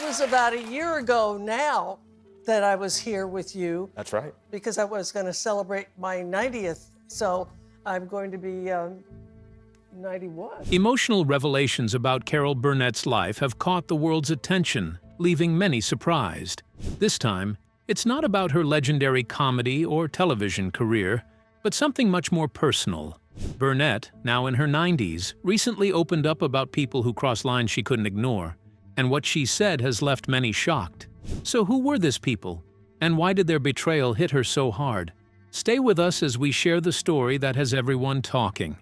was about a year ago now that I was here with you. That's right. Because I was going to celebrate my 90th. So I'm going to be 91. Emotional revelations about Carol Burnett's life have caught the world's attention, leaving many surprised. This time, it's not about her legendary comedy or television career, but something much more personal. Burnett, now in her 90s, recently opened up about people who cross lines she couldn't ignore, and what she said has left many shocked. So who were these people? And why did their betrayal hit her so hard? Stay with us as we share the story that has everyone talking.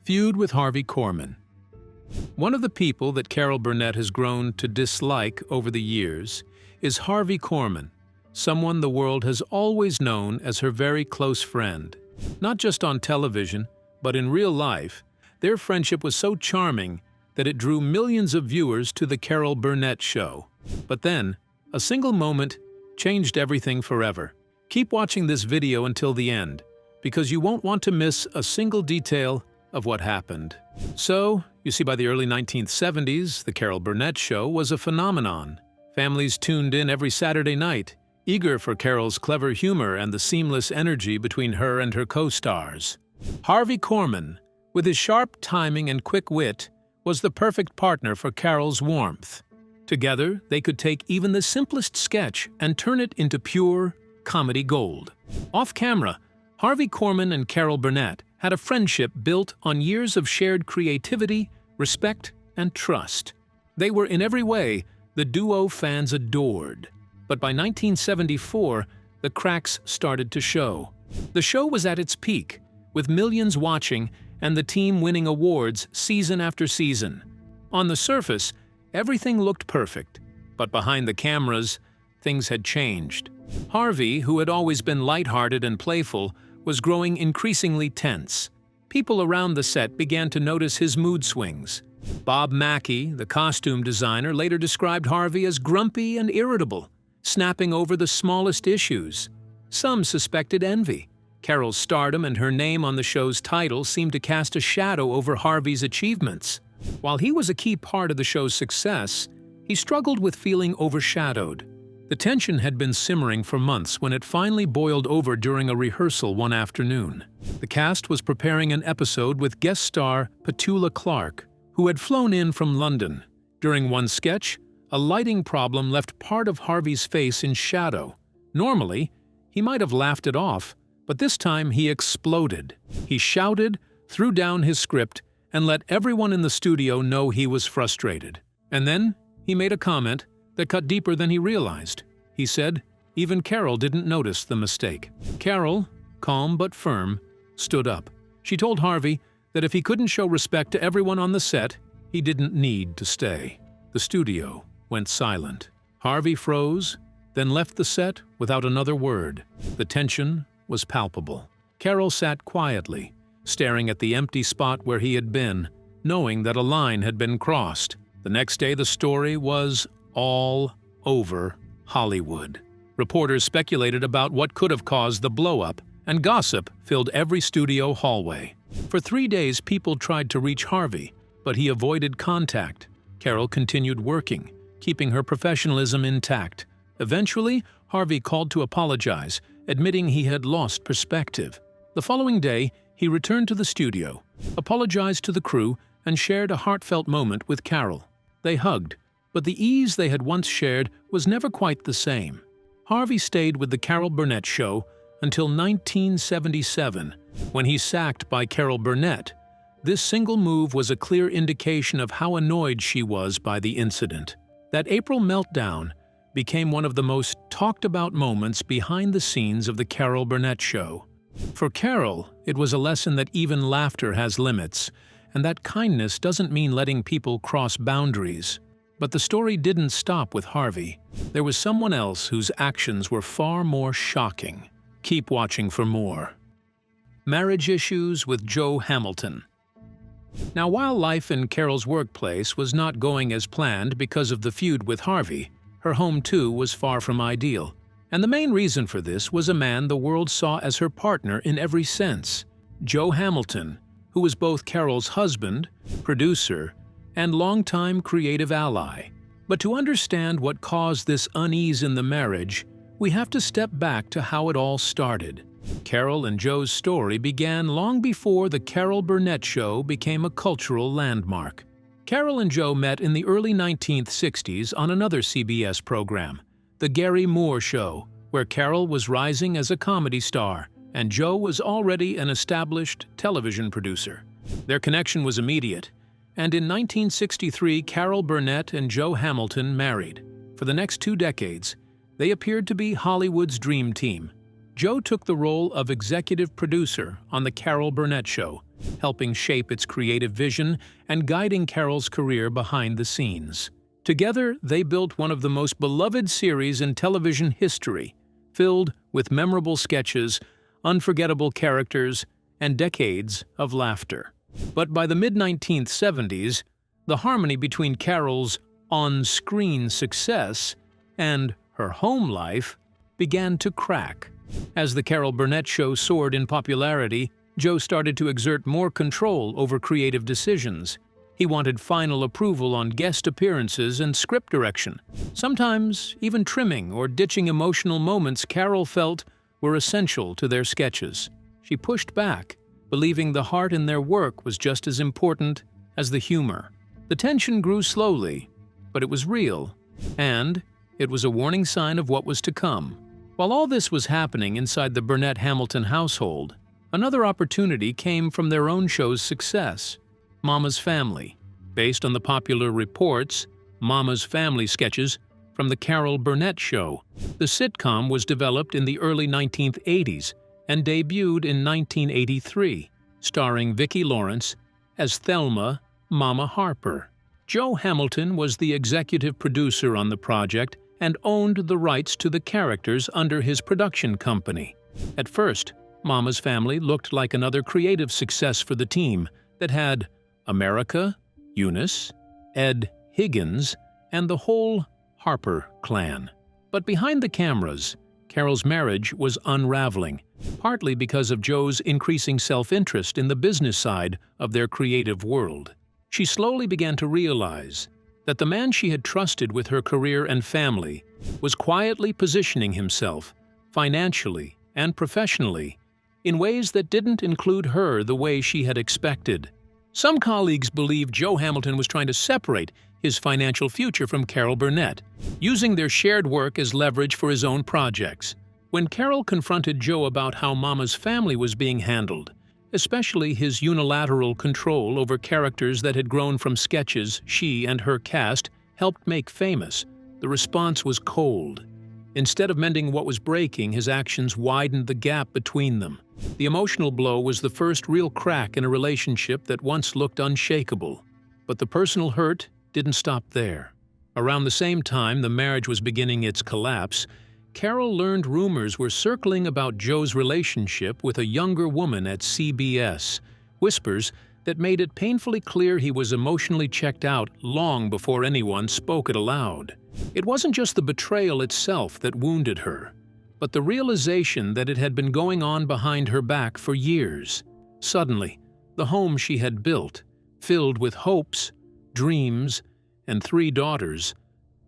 Feud with Harvey Korman. One of the people that Carol Burnett has grown to dislike over the years is Harvey Korman, someone the world has always known as her very close friend. Not just on television, but in real life, their friendship was so charming that it drew millions of viewers to the Carol Burnett Show. But then, a single moment changed everything forever. Keep watching this video until the end, because you won't want to miss a single detail of what happened. So, you see, by the early 1970s, the Carol Burnett Show was a phenomenon. Families tuned in every Saturday night, eager for Carol's clever humor and the seamless energy between her and her co-stars. Harvey Korman, with his sharp timing and quick wit, was the perfect partner for Carol's warmth. Together, they could take even the simplest sketch and turn it into pure comedy gold. Off-camera, Harvey Korman and Carol Burnett had a friendship built on years of shared creativity, respect, and trust. They were in every way the duo fans adored. But by 1974, the cracks started to show. The show was at its peak, with millions watching and the team winning awards season after season. On the surface, everything looked perfect, but behind the cameras, things had changed. Harvey, who had always been lighthearted and playful, was growing increasingly tense. People around the set began to notice his mood swings. Bob Mackie, the costume designer, later described Harvey as grumpy and irritable, snapping over the smallest issues. Some suspected envy. Carol's stardom and her name on the show's title seemed to cast a shadow over Harvey's achievements. While he was a key part of the show's success, he struggled with feeling overshadowed. The tension had been simmering for months when it finally boiled over during a rehearsal one afternoon. The cast was preparing an episode with guest star Petula Clark, who had flown in from London. During one sketch, a lighting problem left part of Harvey's face in shadow. Normally, he might have laughed it off, but this time he exploded. He shouted, threw down his script, and let everyone in the studio know he was frustrated. And then he made a comment that cut deeper than he realized. He said, even Carol didn't notice the mistake. Carol, calm but firm, stood up. She told Harvey that if he couldn't show respect to everyone on the set, he didn't need to stay. The studio went silent. Harvey froze, then left the set without another word. The tension was palpable. Carol sat quietly, staring at the empty spot where he had been, knowing that a line had been crossed. The next day, the story was all over Hollywood. Reporters speculated about what could have caused the blow-up, and gossip filled every studio hallway. For 3 days, people tried to reach Harvey, but he avoided contact. Carol continued working, keeping her professionalism intact. Eventually, Harvey called to apologize, admitting he had lost perspective. The following day, he returned to the studio, apologized to the crew, and shared a heartfelt moment with Carol. They hugged, but the ease they had once shared was never quite the same. Harvey stayed with the Carol Burnett Show until 1977, when he sacked by Carol Burnett. This single move was a clear indication of how annoyed she was by the incident. That April meltdown became one of the most talked-about moments behind the scenes of the Carol Burnett Show. For Carol, it was a lesson that even laughter has limits, and that kindness doesn't mean letting people cross boundaries. But the story didn't stop with Harvey. There was someone else whose actions were far more shocking. Keep watching for more. Marriage issues with Joe Hamilton. Now, while life in Carol's workplace was not going as planned because of the feud with Harvey, her home too was far from ideal. And the main reason for this was a man the world saw as her partner in every sense, Joe Hamilton, who was both Carol's husband, producer, and longtime creative ally. But to understand what caused this unease in the marriage, we have to step back to how it all started. Carol and Joe's story began long before the Carol Burnett Show became a cultural landmark. Carol and Joe met in the early 1960s on another CBS program, The Gary Moore Show, where Carol was rising as a comedy star and Joe was already an established television producer. Their connection was immediate, and in 1963 Carol Burnett and Joe Hamilton married. For the next 2 decades, they appeared to be Hollywood's dream team. Joe took the role of executive producer on The Carol Burnett Show, helping shape its creative vision and guiding Carol's career behind the scenes. Together, they built one of the most beloved series in television history, filled with memorable sketches, unforgettable characters, and decades of laughter. But by the mid-1970s, the harmony between Carol's on-screen success and her home life began to crack. As The Carol Burnett Show soared in popularity, Joe started to exert more control over creative decisions. He wanted final approval on guest appearances and script direction, sometimes even trimming or ditching emotional moments Carol felt were essential to their sketches. She pushed back, believing the heart in their work was just as important as the humor. The tension grew slowly, but it was real, and it was a warning sign of what was to come. While all this was happening inside the Burnett-Hamilton household, another opportunity came from their own show's success, Mama's Family, based on the popular reports, Mama's Family sketches from the Carol Burnett Show. The sitcom was developed in the early 1980s and debuted in 1983, starring Vicki Lawrence as Thelma Mama Harper. Joe Hamilton was the executive producer on the project and owned the rights to the characters under his production company. At first, Mama's Family looked like another creative success for the team that had America, Eunice, Ed Higgins, and the whole Harper clan. But behind the cameras, Carol's marriage was unraveling, partly because of Joe's increasing self-interest in the business side of their creative world. She slowly began to realize that the man she had trusted with her career and family was quietly positioning himself, financially and professionally, in ways that didn't include her the way she had expected. Some colleagues believed Joe Hamilton was trying to separate his financial future from Carol Burnett, using their shared work as leverage for his own projects. When Carol confronted Joe about how Mama's Family was being handled, especially his unilateral control over characters that had grown from sketches she and her cast helped make famous, the response was cold. Instead of mending what was breaking, his actions widened the gap between them. The emotional blow was the first real crack in a relationship that once looked unshakable. But the personal hurt didn't stop there. Around the same time the marriage was beginning its collapse, Carol learned rumors were circling about Joe's relationship with a younger woman at CBS, whispers that made it painfully clear he was emotionally checked out long before anyone spoke it aloud. It wasn't just the betrayal itself that wounded her, but the realization that it had been going on behind her back for years. Suddenly, the home she had built, filled with hopes, dreams, and 3 daughters,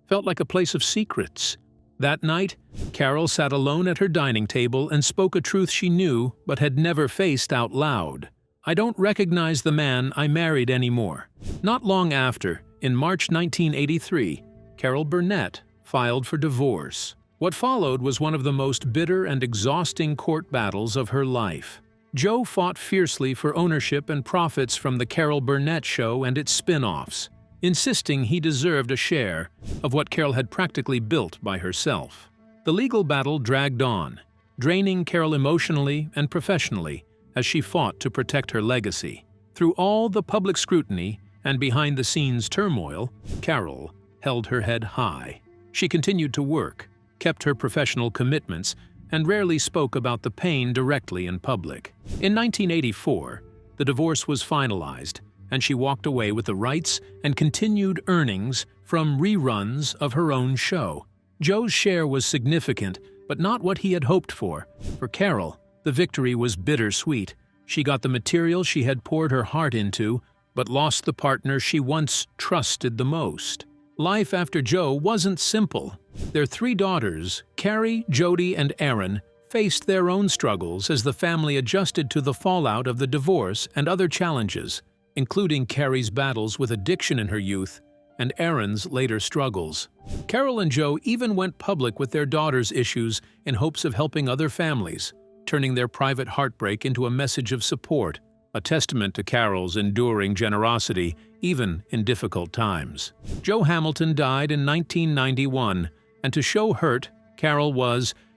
felt like a place of secrets. That night, Carol sat alone at her dining table and spoke a truth she knew but had never faced out loud. "I don't recognize the man I married anymore." Not long after, in March 1983, Carol Burnett filed for divorce. What followed was one of the most bitter and exhausting court battles of her life. Joe fought fiercely for ownership and profits from the Carol Burnett Show and its spin-offs, insisting he deserved a share of what Carol had practically built by herself. The legal battle dragged on, draining Carol emotionally and professionally as she fought to protect her legacy. Through all the public scrutiny and behind-the-scenes turmoil, Carol held her head high. She continued to work, kept her professional commitments, and rarely spoke about the pain directly in public. In 1984, the divorce was finalized, and she walked away with the rights and continued earnings from reruns of her own show. Joe's share was significant, but not what he had hoped for. For Carol, the victory was bittersweet. She got the material she had poured her heart into, but lost the partner she once trusted the most. life after Joe wasn't simple. Their three daughters, Carrie, Jody, and Erin, faced their own struggles as the family adjusted to the fallout of the divorce and other challenges, including Carrie's battles with addiction in her youth and Erin's later struggles. Carol and Joe even went public with their daughters' issues in hopes of helping other families, turning their private heartbreak into a message of support, a testament to Carol's enduring generosity even in difficult times. Joe Hamilton died in 1991, and to show hurt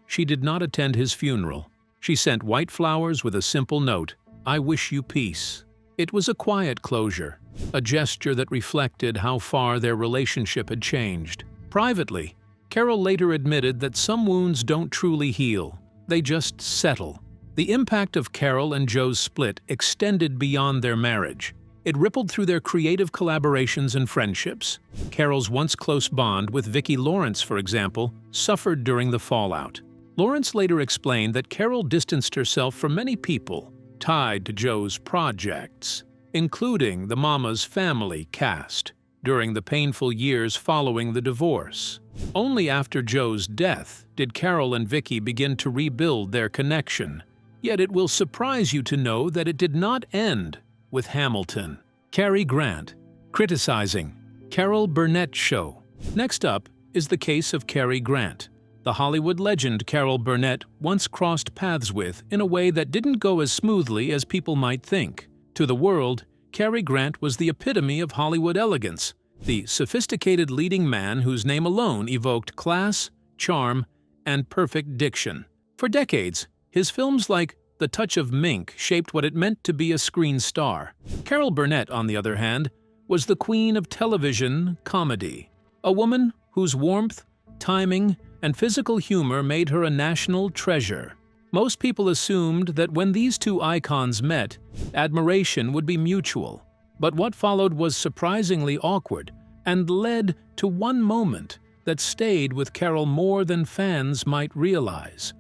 she did not attend his funeral. She sent white flowers with a simple note, "I wish you peace." It was a quiet closure, a gesture that reflected how far their relationship had changed. Privately, Carol later admitted that some wounds don't truly heal, they just settle. The impact of Carol and Joe's split extended beyond their marriage. It rippled through their creative collaborations and friendships. Carol's once close bond with Vicki Lawrence, for example, suffered during the fallout. Lawrence later explained that Carol distanced herself from many people tied to Joe's projects, including the Mama's Family cast, during the painful years following the divorce. Only after Joe's death did Carol and Vicki begin to rebuild their connection. Yet it will surprise you to know that it did not end with Hamilton. Cary Grant, criticizing Carol Burnett Show. Next up is the case of Cary Grant, the Hollywood legend Carol Burnett once crossed paths with in a way that didn't go as smoothly as people might think. To the world, Cary Grant was the epitome of Hollywood elegance, the sophisticated leading man whose name alone evoked class, charm, and perfect diction. For decades, his films like The Touch of Mink shaped what it meant to be a screen star. Carol Burnett, on the other hand, was the queen of television comedy, a woman whose warmth, timing, and physical humor made her a national treasure. Most people assumed that when these two icons met, admiration would be mutual. But what followed was surprisingly awkward and led to one moment that stayed with Carol more than fans might realize.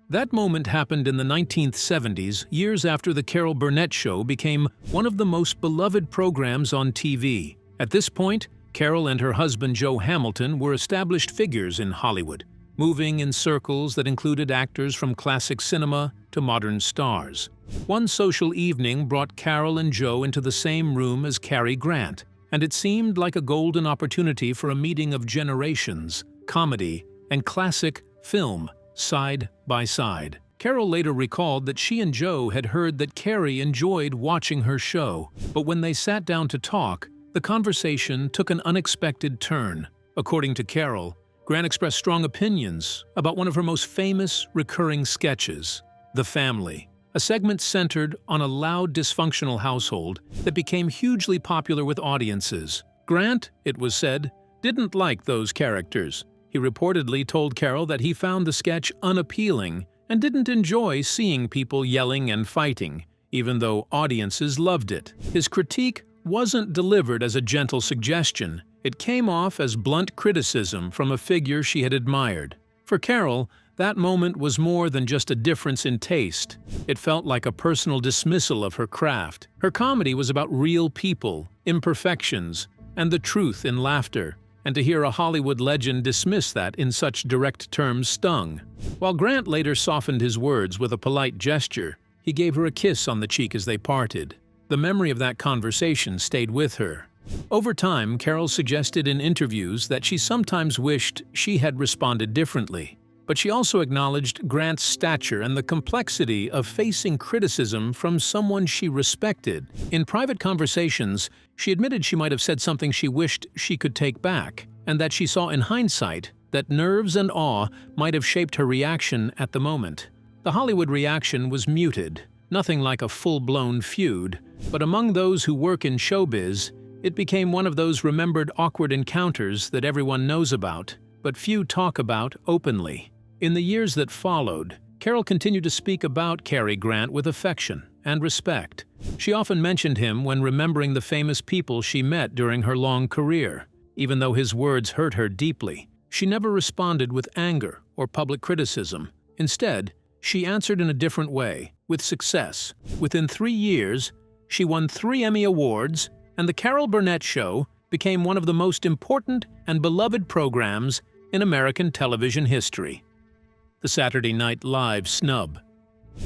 That moment happened in the 1970s, years after The Carol Burnett Show became one of the most beloved programs on TV. At this point, Carol and her husband Joe Hamilton were established figures in Hollywood, moving in circles that included actors from classic cinema to modern stars. One social evening brought Carol and Joe into the same room as Cary Grant, and it seemed like a golden opportunity for a meeting of generations, comedy and classic film side by side. Carol later recalled that she and Joe had heard that Cary enjoyed watching her show, but when they sat down to talk, the conversation took an unexpected turn. According to Carol, Grant expressed strong opinions about one of her most famous recurring sketches, The Family, a segment centered on a loud, dysfunctional household that became hugely popular with audiences. Grant, it was said, didn't like those characters. He reportedly told Carol that he found the sketch unappealing and didn't enjoy seeing people yelling and fighting, even though audiences loved it. His critique wasn't delivered as a gentle suggestion. It came off as blunt criticism from a figure she had admired. For Carol, that moment was more than just a difference in taste. It felt like a personal dismissal of her craft. Her comedy was about real people, imperfections, and the truth in laughter. And to hear a Hollywood legend dismiss that in such direct terms stung. While Grant later softened his words with a polite gesture, he gave her a kiss on the cheek as they parted. The memory of that conversation stayed with her. Over time, Carol suggested in interviews that she sometimes wished she had responded differently. But she also acknowledged Grant's stature and the complexity of facing criticism from someone she respected. In private conversations, she admitted she might have said something she wished she could take back, and that she saw in hindsight that nerves and awe might have shaped her reaction at the moment. The Hollywood reaction was muted, nothing like a full-blown feud, but among those who work in showbiz, it became one of those remembered awkward encounters that everyone knows about, but few talk about openly. In the years that followed, Carol continued to speak about Cary Grant with affection and respect. She often mentioned him when remembering the famous people she met during her long career. Even though his words hurt her deeply, she never responded with anger or public criticism. Instead, she answered in a different way, with success. Within 3 years, she won 3 Emmy Awards, and The Carol Burnett Show became one of the most important and beloved programs in American television history. The Saturday Night Live snub.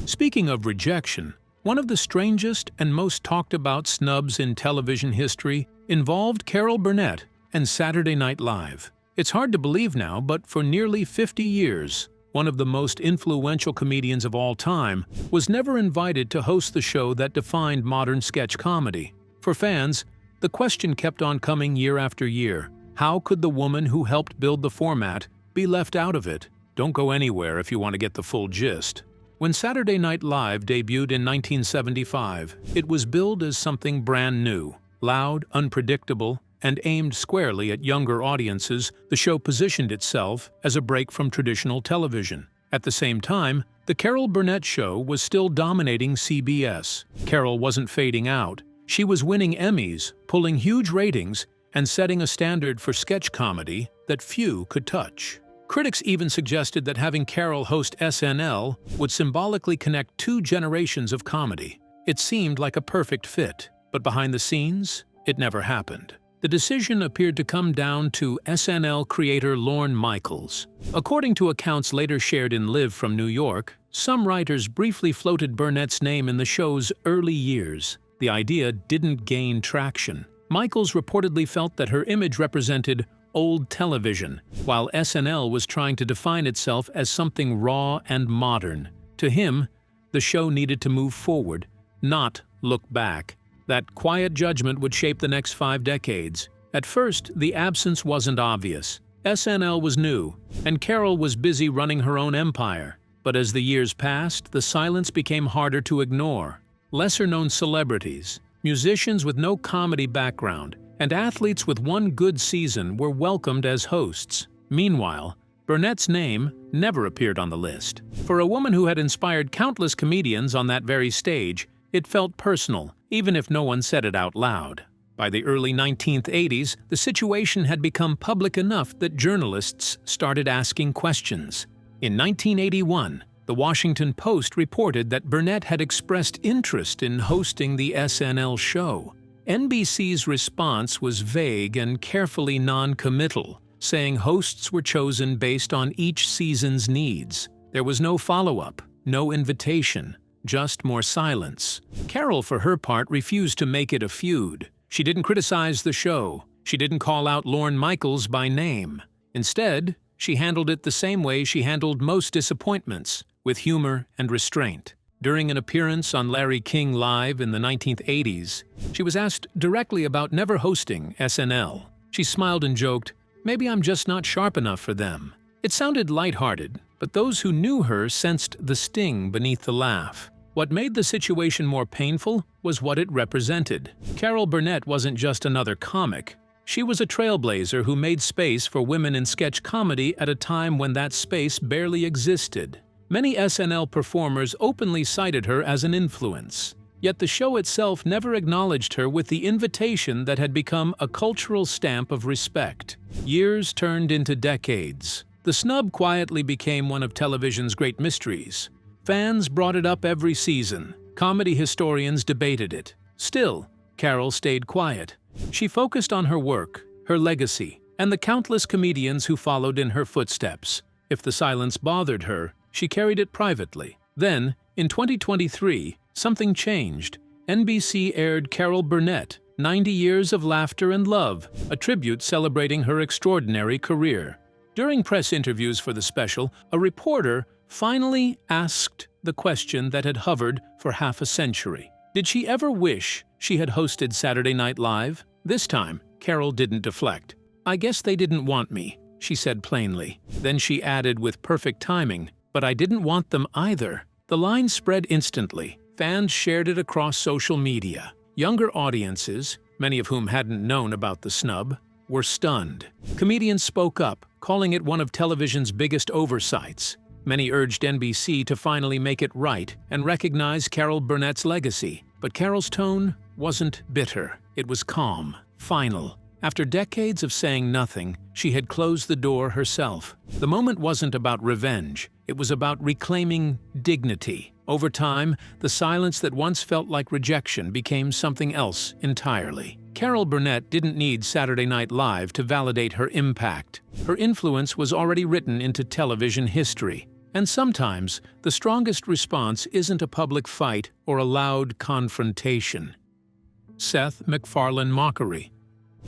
Speaking of rejection, one of the strangest and most talked about snubs in television history involved Carol Burnett and Saturday Night Live. It's hard to believe now, but for nearly 50 years, one of the most influential comedians of all time was never invited to host the show that defined modern sketch comedy. For fans, the question kept on coming year after year. How could the woman who helped build the format be left out of it? Don't go anywhere if you want to get the full gist. When Saturday Night Live debuted in 1975, it was billed as something brand new. Loud, unpredictable, and aimed squarely at younger audiences, the show positioned itself as a break from traditional television. At the same time, The Carol Burnett Show was still dominating CBS. Carol wasn't fading out. She was winning Emmys, pulling huge ratings, and setting a standard for sketch comedy that few could touch. Critics even suggested that having Carol host SNL would symbolically connect two generations of comedy. It seemed like a perfect fit, but behind the scenes, it never happened. The decision appeared to come down to SNL creator Lorne Michaels. According to accounts later shared in Live from New York, some writers briefly floated Burnett's name in the show's early years. The idea didn't gain traction. Michaels reportedly felt that her image represented old television, while SNL was trying to define itself as something raw and modern. To him, the show needed to move forward, not look back. That quiet judgment would shape the next 5 decades. At first, the absence wasn't obvious. SNL was new, and Carol was busy running her own empire. But as the years passed, the silence became harder to ignore. Lesser-known celebrities, musicians with no comedy background, and athletes with one good season were welcomed as hosts. Meanwhile, Burnett's name never appeared on the list. For a woman who had inspired countless comedians on that very stage, it felt personal, even if no one said it out loud. By the early 1980s, the situation had become public enough that journalists started asking questions. In 1981, The Washington Post reported that Burnett had expressed interest in hosting the SNL show. NBC's response was vague and carefully non-committal, saying hosts were chosen based on each season's needs. There was no follow-up, no invitation, just more silence. Carol, for her part, refused to make it a feud. She didn't criticize the show. She didn't call out Lorne Michaels by name. Instead, she handled it the same way she handled most disappointments, with humor and restraint. During an appearance on Larry King Live in the 1980s, she was asked directly about never hosting SNL. She smiled and joked, "Maybe I'm just not sharp enough for them." It sounded lighthearted, but those who knew her sensed the sting beneath the laugh. What made the situation more painful was what it represented. Carol Burnett wasn't just another comic. She was a trailblazer who made space for women in sketch comedy at a time when that space barely existed. Many SNL performers openly cited her as an influence. Yet the show itself never acknowledged her with the invitation that had become a cultural stamp of respect. Years turned into decades. The snub quietly became one of television's great mysteries. Fans brought it up every season. Comedy historians debated it. Still, Carol stayed quiet. She focused on her work, her legacy, and the countless comedians who followed in her footsteps. If the silence bothered her, she carried it privately. Then, in 2023, something changed. NBC aired Carol Burnett, 90 Years of Laughter and Love, a tribute celebrating her extraordinary career. During press interviews for the special, a reporter finally asked the question that had hovered for half a century. Did she ever wish she had hosted Saturday Night Live? This time, Carol didn't deflect. "I guess they didn't want me," she said plainly. Then she added with perfect timing, "But I didn't want them either." The line spread instantly. Fans shared it across social media. Younger audiences, many of whom hadn't known about the snub, were stunned. Comedians spoke up, calling it one of television's biggest oversights. Many urged NBC to finally make it right and recognize Carol Burnett's legacy. But Carol's tone wasn't bitter. It was calm, final. After decades of saying nothing, she had closed the door herself. The moment wasn't about revenge. It was about reclaiming dignity. Over time, the silence that once felt like rejection became something else entirely. Carol Burnett didn't need Saturday Night Live to validate her impact. Her influence was already written into television history. And sometimes, the strongest response isn't a public fight or a loud confrontation. Seth MacFarlane mockery.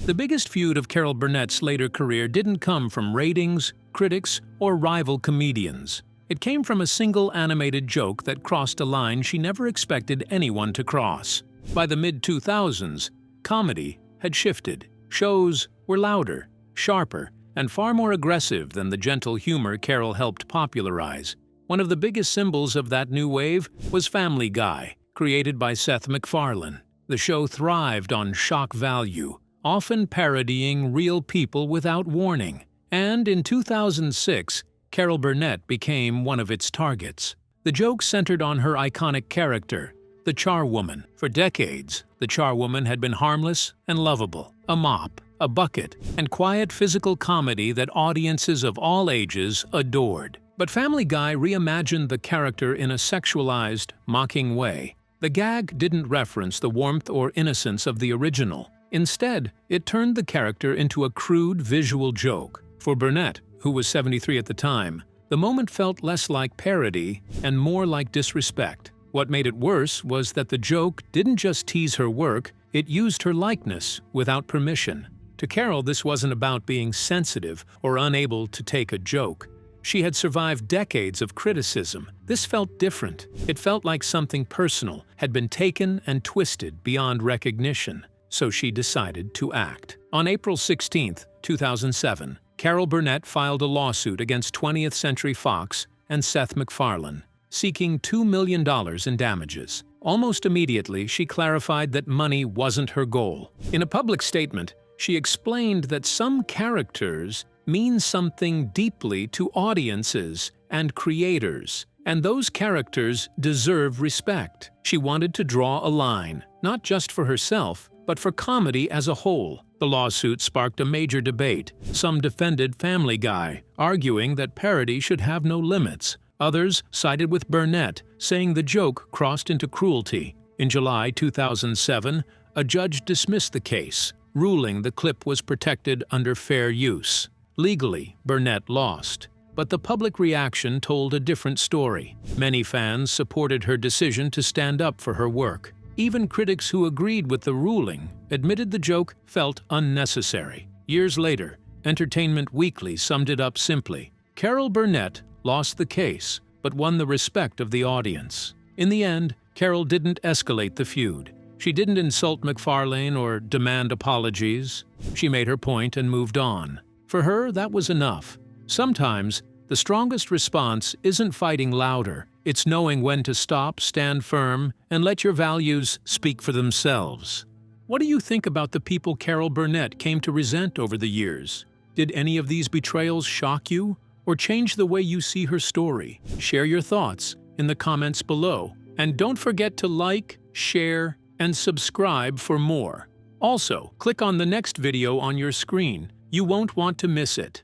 The biggest feud of Carol Burnett's later career didn't come from ratings, critics, or rival comedians. It came from a single animated joke that crossed a line she never expected anyone to cross. By the mid-2000s, comedy had shifted. Shows were louder, sharper, and far more aggressive than the gentle humor Carol helped popularize. One of the biggest symbols of that new wave was Family Guy, created by Seth MacFarlane. The show thrived on shock value, often parodying real people without warning. And in 2006, Carol Burnett became one of its targets. The joke centered on her iconic character, the charwoman. For decades, the charwoman had been harmless and lovable, a mop, a bucket, and quiet physical comedy that audiences of all ages adored. But Family Guy reimagined the character in a sexualized, mocking way. The gag didn't reference the warmth or innocence of the original. Instead, it turned the character into a crude visual joke. For Burnett, who was 73 at the time, the moment felt less like parody and more like disrespect. What made it worse was that the joke didn't just tease her work, it used her likeness without permission. To Carol, this wasn't about being sensitive or unable to take a joke. She had survived decades of criticism. This felt different. It felt like something personal had been taken and twisted beyond recognition. So she decided to act. On April 16, 2007, Carol Burnett filed a lawsuit against 20th Century Fox and Seth MacFarlane, seeking $2 million in damages. Almost immediately, she clarified that money wasn't her goal. In a public statement, she explained that some characters mean something deeply to audiences and creators, and those characters deserve respect. She wanted to draw a line, not just for herself, but for comedy as a whole. The lawsuit sparked a major debate. Some defended Family Guy, arguing that parody should have no limits. Others sided with Burnett, saying the joke crossed into cruelty. In July 2007, a judge dismissed the case, ruling the clip was protected under fair use. Legally, Burnett lost, but the public reaction told a different story. Many fans supported her decision to stand up for her work. Even critics who agreed with the ruling admitted the joke felt unnecessary. Years later, Entertainment Weekly summed it up simply: Carol Burnett lost the case, but won the respect of the audience. In the end, Carol didn't escalate the feud. She didn't insult MacFarlane or demand apologies. She made her point and moved on. For her, that was enough. Sometimes, the strongest response isn't fighting louder. It's knowing when to stop, stand firm, and let your values speak for themselves. What do you think about the people Carol Burnett came to resent over the years? Did any of these betrayals shock you or change the way you see her story? Share your thoughts in the comments below. And don't forget to like, share, and subscribe for more. Also, click on the next video on your screen. You won't want to miss it.